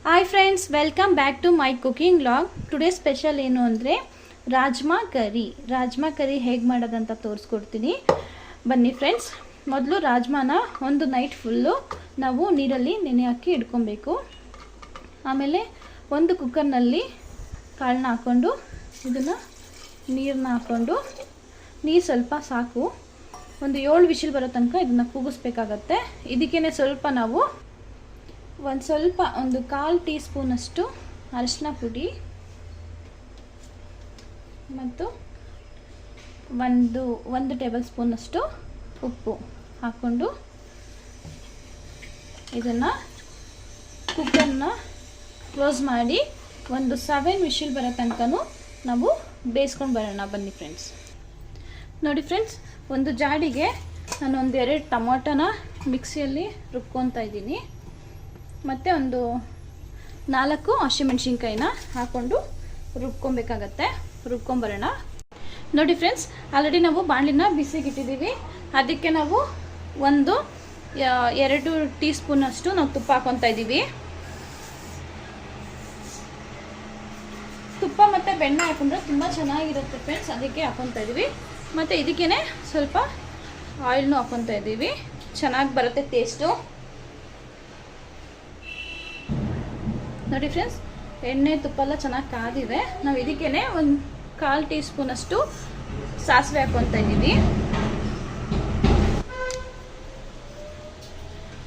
Hi friends, welcome back to my cooking vlog. Today special ಏನು ಅಂದರೆ ರಾಜ್ಮಾ ಕರಿ ಹೇಗೆ ಮಾಡೋದಂತ ತೋರಿಸ್ಕೊಡ್ತೀನಿ. ಬನ್ನಿ ಫ್ರೆಂಡ್ಸ್. ಮೊದಲು ರಾಜ್ಮಾನ ಒಂದು ನೈಟ್ ಫುಲ್ಲು ನಾವು ನೀರಲ್ಲಿ ನೆನೆ ಹಾಕಿ ಇಟ್ಕೊಬೇಕು. ಆಮೇಲೆ ಒಂದು ಕುಕ್ಕರ್ನಲ್ಲಿ ಕಾಳನ್ನ ಹಾಕ್ಕೊಂಡು ಇದನ್ನು ನೀರನ್ನ ಹಾಕ್ಕೊಂಡು, ನೀರು ಸ್ವಲ್ಪ ಸಾಕು, ಒಂದು 7 ವಿಷಲ್ ಬರೋ ತನಕ ಇದನ್ನು ಕೂಗಿಸ್ಬೇಕಾಗತ್ತೆ. ಇದಕ್ಕೇ ಸ್ವಲ್ಪ ನಾವು ಒಂದು 1/4 ಟೀ ಸ್ಪೂನಷ್ಟು ಅರಿಶಿನ ಪುಡಿ ಮತ್ತು ಒಂದು ಟೇಬಲ್ ಸ್ಪೂನಷ್ಟು ಉಪ್ಪು ಹಾಕ್ಕೊಂಡು ಇದನ್ನು ಕುಕ್ಕರ್ನ ಕ್ಲೋಸ್ ಮಾಡಿ ಒಂದು 7 ವಿಷಲ್ ಬರೋ ತನಕನೂ ನಾವು ಬೇಯಿಸ್ಕೊಂಡು ಬರೋಣ. ಬನ್ನಿ ಫ್ರೆಂಡ್ಸ್. ನೋಡಿ ಫ್ರೆಂಡ್ಸ್, ಒಂದು ಜಾಡಿಗೆ ನಾನು 2 ಟೊಮೊಟೊನ ಮಿಕ್ಸಿಯಲ್ಲಿ ರುಬ್ಕೊತಾ ಇದ್ದೀನಿ. ಮತ್ತು ಒಂದು 4 ಹಸಿಮೆಣ್ಸಿನ್ಕಾಯಿನ ಹಾಕ್ಕೊಂಡು ರುಬ್ಕೊಬೇಕಾಗತ್ತೆ. ರುಬ್ಕೊಂಬರೋಣ. ನೋಡಿ ಫ್ರೆಂಡ್ಸ್, ಆಲ್ರೆಡಿ ನಾವು ಬಾಣಲಿನ ಬಿಸಿಗಿಟ್ಟಿದ್ದೀವಿ. ಅದಕ್ಕೆ ನಾವು 2 ಟೀ ಸ್ಪೂನಷ್ಟು ನಾವು ತುಪ್ಪ ಹಾಕ್ಕೊತಾ ಇದ್ದೀವಿ. ತುಪ್ಪ ಮತ್ತು ಬೆಣ್ಣೆ ಹಾಕೊಂಡ್ರೆ ತುಂಬ ಚೆನ್ನಾಗಿರುತ್ತೆ ಫ್ರೆಂಡ್ಸ್, ಅದಕ್ಕೆ ಹಾಕ್ಕೊತಾ ಇದ್ದೀವಿ. ಮತ್ತು ಇದಕ್ಕೇ ಸ್ವಲ್ಪ ಆಯಿಲ್ನೂ ಹಾಕ್ಕೊತಾ ಇದ್ದೀವಿ, ಚೆನ್ನಾಗಿ ಬರುತ್ತೆ ಟೇಸ್ಟು. ನೋಡಿ ಫ್ರೆಂಡ್ಸ್, ಎಣ್ಣೆ ತುಪ್ಪ ಎಲ್ಲ ಚೆನ್ನಾಗಿ ಕಾದಿದೆ. ನಾವು ಇದಕ್ಕೇ 1/4 ಟೀ ಸ್ಪೂನಷ್ಟು ಸಾಸಿವೆ ಹಾಕ್ಕೊತಾ ಇದ್ದೀವಿ.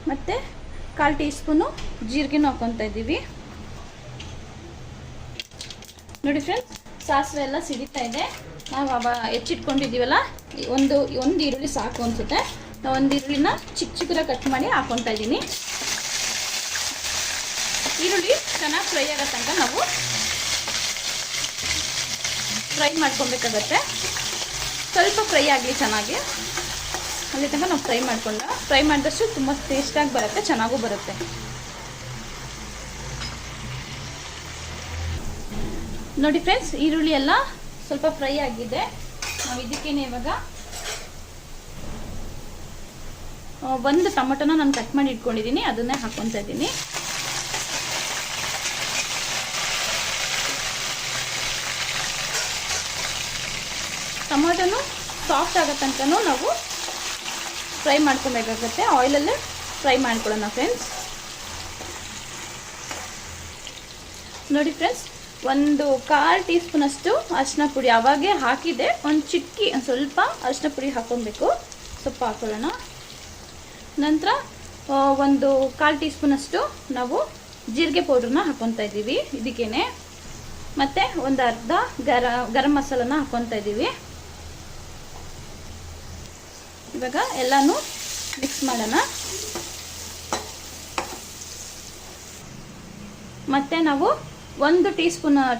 ಮತ್ತು 1/4 ಟೀ ಸ್ಪೂನು ಜೀರಿಗೆನೂ ಹಾಕ್ಕೊತಾ ಇದ್ದೀವಿ. ನೋಡಿ ಫ್ರೆಂಡ್ಸ್, ಸಾಸಿವೆ ಎಲ್ಲ ಸಿಡಿತಾ ಇದೆ. ನಾವು ಹೆಚ್ಚಿಟ್ಕೊಂಡಿದ್ದೀವಲ್ಲ, ಒಂದು ಈರುಳ್ಳಿ ಸಾಕು ಅನಿಸುತ್ತೆ. ನಾವು ಒಂದು ಈರುಳ್ಳಿನ ಚಿಕ್ಕದಾಗಿ ಕಟ್ ಮಾಡಿ ಹಾಕ್ಕೊತಾ ಇದ್ದೀನಿ. ಈರುಳ್ಳಿ ಚೆನ್ನಾಗಿ ಫ್ರೈ ಆಗೋ ತನಕ ನಾವು ಫ್ರೈ ಮಾಡ್ಕೊಬೇಕಾಗತ್ತೆ. ಸ್ವಲ್ಪ ಫ್ರೈ ಆಗಲಿ ಚೆನ್ನಾಗಿ, ಅಲ್ಲಿ ತನಕ ನಾವು ಫ್ರೈ ಮಾಡಿದಷ್ಟು ತುಂಬ ಟೇಸ್ಟಾಗಿ ಬರುತ್ತೆ, ಚೆನ್ನಾಗೂ ಬರುತ್ತೆ. ನೋಡಿ ಫ್ರೆಂಡ್ಸ್, ಈರುಳ್ಳಿ ಎಲ್ಲ ಸ್ವಲ್ಪ ಫ್ರೈ ಆಗಿದೆ. ನಾವು ಇದಕ್ಕೇನೆ ಇವಾಗ ಒಂದು ಟೊಮೊಟೊನ ನಾನು ಕಟ್ ಮಾಡಿ ಇಟ್ಕೊಂಡಿದ್ದೀನಿ, ಅದನ್ನೇ ಹಾಕ್ಕೊತಾ ಇದ್ದೀನಿ. ಟೊಮೊಟೊನು ಸಾಫ್ಟ್ ಆಗೋ ತನಕನೂ ನಾವು ಫ್ರೈ ಮಾಡ್ಕೊಬೇಕಾಗತ್ತೆ. ಆಯಿಲಲ್ಲೇ ಫ್ರೈ ಮಾಡ್ಕೊಳ್ಳೋಣ ಫ್ರೆಂಡ್ಸ್. ನೋಡಿ ಫ್ರೆಂಡ್ಸ್, 1/4 ಟೀ ಸ್ಪೂನಷ್ಟು ಅರಿಶಿನ ಪುಡಿ ಅವಾಗೇ ಹಾಕಿದೆ. ಸ್ವಲ್ಪ ಅರಿಶಿನ ಪುಡಿ ಹಾಕ್ಕೊಬೇಕು. ಸ್ವಲ್ಪ ಹಾಕೊಳ್ಳೋಣ. ನಂತರ 1/4 ಟೀ ಸ್ಪೂನಷ್ಟು ನಾವು ಜೀರಿಗೆ ಪೌಡ್ರನ್ನ ಹಾಕ್ಕೊತಾ ಇದ್ದೀವಿ ಇದಕ್ಕೇನೆ. ಮತ್ತು ಒಂದು ಅರ್ಧ ಗರಂ ಮಸಾಲನ ಹಾಕ್ಕೊತಾ ಇದ್ದೀವಿ. ಇವಾಗ ಎಲ್ಲನೂ ಮಿಕ್ಸ್ ಮಾಡೋಣ. ಮತ್ತು ನಾವು 1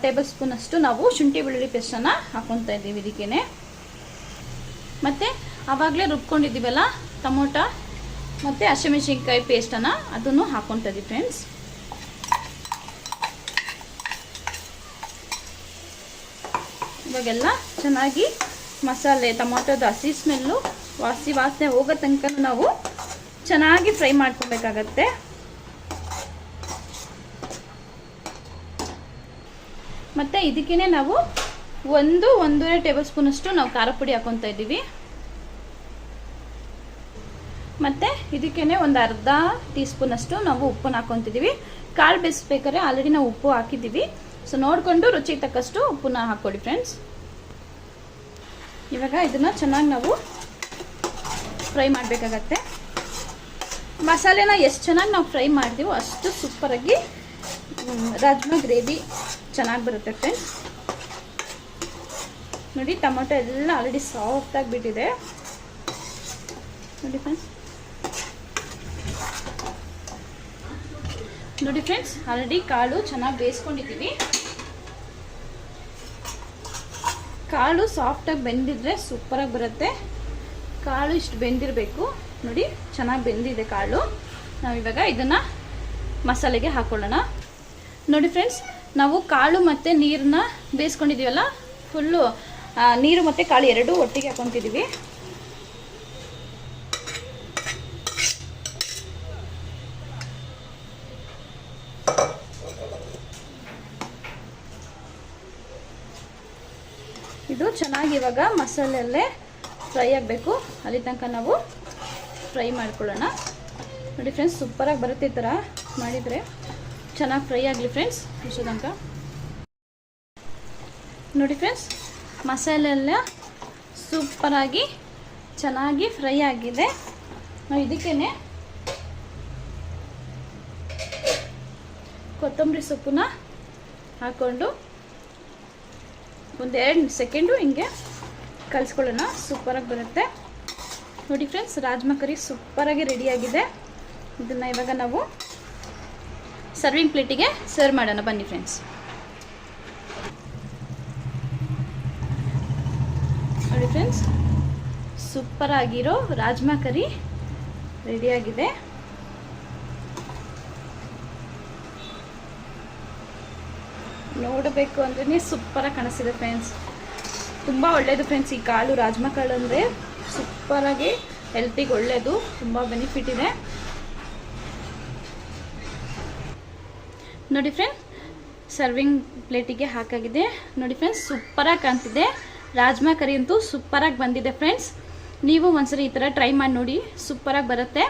ಟೇಬಲ್ ಸ್ಪೂನಷ್ಟು ನಾವು ಶುಂಠಿ ಬೆಳ್ಳುಳ್ಳಿ ಪೇಸ್ಟನ್ನು ಹಾಕ್ಕೊತಾ ಇದ್ದೀವಿ ಇದಕ್ಕೇನೆ. ಮತ್ತು ಆವಾಗಲೇ ರುಬ್ಕೊಂಡಿದ್ದೀವಲ್ಲ ಟೊಮೊಟೊ ಮತ್ತು ಹಸಿಮೆಣ್ಸಿನ್ಕಾಯಿ ಪೇಸ್ಟನ್ನು, ಅದನ್ನು ಹಾಕ್ಕೊತಾ ಇದ್ದೀವಿ ಫ್ರೆಂಡ್ಸ್. ಇವಾಗೆಲ್ಲ ಚೆನ್ನಾಗಿ ಮಸಾಲೆ ಟೊಮೊಟೊದ ಹಸಿ ಸ್ಮೆಲ್ಲು ವಾಸನೆ ಹೋಗೋ ತನಕ ನಾವು ಚೆನ್ನಾಗಿ ಫ್ರೈ ಮಾಡ್ಕೊಬೇಕಾಗತ್ತೆ. ಮತ್ತು ಇದಕ್ಕೇ ನಾವು 1-1.5 ಟೇಬಲ್ ಸ್ಪೂನಷ್ಟು ನಾವು ಖಾರ ಪುಡಿ ಹಾಕ್ಕೊತಾ ಇದ್ದೀವಿ. ಮತ್ತು ಇದಕ್ಕೇ ಒಂದು ಅರ್ಧ ಟೀ ಸ್ಪೂನಷ್ಟು ನಾವು ಉಪ್ಪನ್ನು ಹಾಕ್ಕೊತಿದ್ದೀವಿ. ಕಾಳು ಬೇಯಿಸ್ಬೇಕಾದ್ರೆ ಆಲ್ರೆಡಿ ನಾವು ಉಪ್ಪು ಹಾಕಿದ್ದೀವಿ. ಸೊ ನೋಡಿಕೊಂಡು ರುಚಿಗೆ ತಕ್ಕಷ್ಟು ಉಪ್ಪನ್ನ ಹಾಕ್ಕೊಡಿ ಫ್ರೆಂಡ್ಸ್. ಇವಾಗ ಇದನ್ನು ಚೆನ್ನಾಗಿ ನಾವು ಫ್ರೈ ಮಾಡಬೇಕಾಗತ್ತೆ. ಮಸಾಲೆನ ಎಷ್ಟು ಚೆನ್ನಾಗಿ ನಾವು ಫ್ರೈ ಮಾಡ್ತೀವೋ ಅಷ್ಟು ಸೂಪರಾಗಿ ರಾಜ್ಮಾ ಗ್ರೇವಿ ಚೆನ್ನಾಗಿ ಬರುತ್ತೆ ಫ್ರೆಂಡ್ಸ್. ನೋಡಿ, ಟೊಮೊಟೊ ಎಲ್ಲ ಆಲ್ರೆಡಿ ಸಾಫ್ಟಾಗಿ ಬಿಟ್ಟಿದೆ. ನೋಡಿ ಫ್ರೆಂಡ್ಸ್, ಆಲ್ರೆಡಿ ಕಾಳು ಚೆನ್ನಾಗಿ ಬೇಯಿಸ್ಕೊಂಡಿದ್ದೀವಿ. ಕಾಳು ಸಾಫ್ಟಾಗಿ ಬೆಂದಿದ್ರೆ ಸೂಪರಾಗಿ ಬರುತ್ತೆ. ಕಾಳು ಇಷ್ಟು ಬೆಂದಿರಬೇಕು. ನೋಡಿ, ಚೆನ್ನಾಗಿ ಬೆಂದಿದೆ ಕಾಳು. ನಾವಿವಾಗ ಇದನ್ನು ಮಸಾಲೆಗೆ ಹಾಕ್ಕೊಳ್ಳೋಣ. ನೋಡಿ ಫ್ರೆಂಡ್ಸ್, ನಾವು ಕಾಳು ಮತ್ತು ನೀರನ್ನ ಬೇಯಿಸ್ಕೊಂಡಿದ್ದೀವಲ್ಲ, ಫುಲ್ಲು ನೀರು ಮತ್ತು ಕಾಳು ಎರಡೂ ಒಟ್ಟಿಗೆ ಹಾಕ್ಕೊತಿದ್ದೀವಿ. ಇದು ಚೆನ್ನಾಗಿ ಇವಾಗ ಮಸಾಲೆಯಲ್ಲೇ ಫ್ರೈ ಆಗಬೇಕು. ಅಲ್ಲಿ ತನಕ ನಾವು ಫ್ರೈ ಮಾಡ್ಕೊಳ್ಳೋಣ. ನೋಡಿ ಫ್ರೆಂಡ್ಸ್, ಸೂಪರಾಗಿ ಬರುತ್ತೆ ಈ ಥರ ಮಾಡಿದರೆ. ಚೆನ್ನಾಗಿ ಫ್ರೈ ಆಗಲಿ ಫ್ರೆಂಡ್ಸ್ ಇಷ್ಟು ತನಕ. ನೋಡಿ ಫ್ರೆಂಡ್ಸ್, ಮಸಾಲೆ ಎಲ್ಲ ಸೂಪರಾಗಿ ಚೆನ್ನಾಗಿ ಫ್ರೈ ಆಗಿದೆ. ನಾವು ಇದಕ್ಕೇನೆ ಕೊತ್ತಂಬರಿ ಸೊಪ್ಪನ್ನ ಹಾಕ್ಕೊಂಡು ಒಂದು 2 ಸೆಕೆಂಡು ಹಿಂಗೆ ಕಲಿಸ್ಕೊಳ್ಳೋಣ. ಸೂಪರಾಗಿ ಬರುತ್ತೆ. ನೋಡಿ ಫ್ರೆಂಡ್ಸ್, ರಾಜ್ಮಾ ಕರಿ ಸೂಪರಾಗಿ ರೆಡಿಯಾಗಿದೆ. ಇದನ್ನು ಇವಾಗ ನಾವು ಸರ್ವಿಂಗ್ ಪ್ಲೇಟಿಗೆ ಸರ್ವ್ ಮಾಡೋಣ. ಬನ್ನಿ ಫ್ರೆಂಡ್ಸ್. ನೋಡಿ ಫ್ರೆಂಡ್ಸ್, ಸೂಪರಾಗಿರೋ ರಾಜ್ಮಾ ಕರಿ ರೆಡಿಯಾಗಿದೆ. ನೋಡಬೇಕು ಅಂದ್ರೆ ಸೂಪರಾಗಿ ಕಾಣಿಸ್ತಿದೆ ಫ್ರೆಂಡ್ಸ್. ತುಂಬ ಒಳ್ಳೆಯದು ಫ್ರೆಂಡ್ಸ್. ಈ ಕಾಳು ರಾಜ್ಮಾ ಕಾಳು ಅಂದರೆ ಸೂಪರಾಗಿ ಹೆಲ್ತಿಗೆ ಒಳ್ಳೆಯದು, ತುಂಬ ಬೆನಿಫಿಟ್ ಇದೆ. ನೋಡಿ ಫ್ರೆಂಡ್ಸ್, ಸರ್ವಿಂಗ್ ಪ್ಲೇಟಿಗೆ ಹಾಕಾಗಿದೆ. ನೋಡಿ ಫ್ರೆಂಡ್ಸ್, ಸೂಪರಾಗಿ ಕಾಣ್ತಿದೆ. ರಾಜ್ಮಾ ಕರಿ ಅಂತೂ ಸೂಪರಾಗಿ ಬಂದಿದೆ ಫ್ರೆಂಡ್ಸ್. ನೀವು ಒಂದ್ಸರಿ ಈ ಥರ ಟ್ರೈ ಮಾಡಿ ನೋಡಿ, ಸೂಪರಾಗಿ ಬರುತ್ತೆ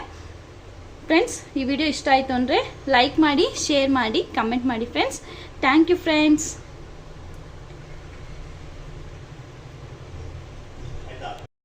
ಫ್ರೆಂಡ್ಸ್. ಈ ವಿಡಿಯೋ ಇಷ್ಟ ಆಯಿತು ಅಂದರೆ ಲೈಕ್ ಮಾಡಿ, ಶೇರ್ ಮಾಡಿ, ಕಮೆಂಟ್ ಮಾಡಿ ಫ್ರೆಂಡ್ಸ್. Thank you friends.